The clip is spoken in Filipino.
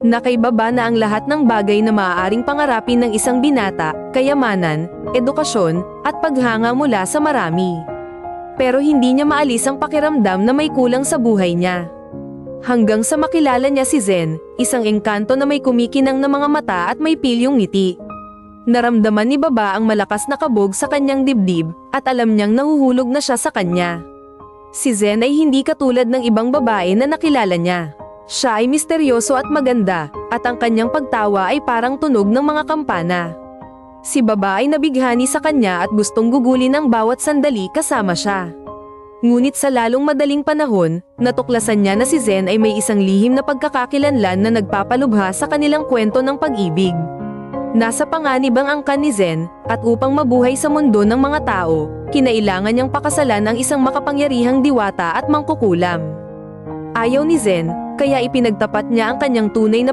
Nakaibaba na ang lahat ng bagay na maaaring pangarapin ng isang binata, kayamanan, edukasyon, at paghanga mula sa marami. Pero hindi niya maalis ang pakiramdam na may kulang sa buhay niya. Hanggang sa makilala niya si Zen, isang engkanto na may kumikinang na mga mata at may pilyong ngiti. Naramdaman ni Baba ang malakas na kabog sa kanyang dibdib, at alam niyang nahuhulog na siya sa kanya. Si Zen ay hindi katulad ng ibang babae na nakilala niya. Siya ay misteryoso at maganda, at ang kanyang pagtawa ay parang tunog ng mga kampana. Si Baba ay nabighani sa kanya at gustong gugulin ang bawat sandali kasama siya. Ngunit sa lalong madaling panahon, natuklasan niya na si Zen ay may isang lihim na pagkakakilanlan na nagpapalubha sa kanilang kwento ng pag-ibig. Nasa panganib ang angkan ni Zen, at upang mabuhay sa mundo ng mga tao, kinailangan niyang pakasalan ang isang makapangyarihang diwata at mangkukulam. Ayaw ni Zen, kaya ipinagtapat niya ang kanyang tunay na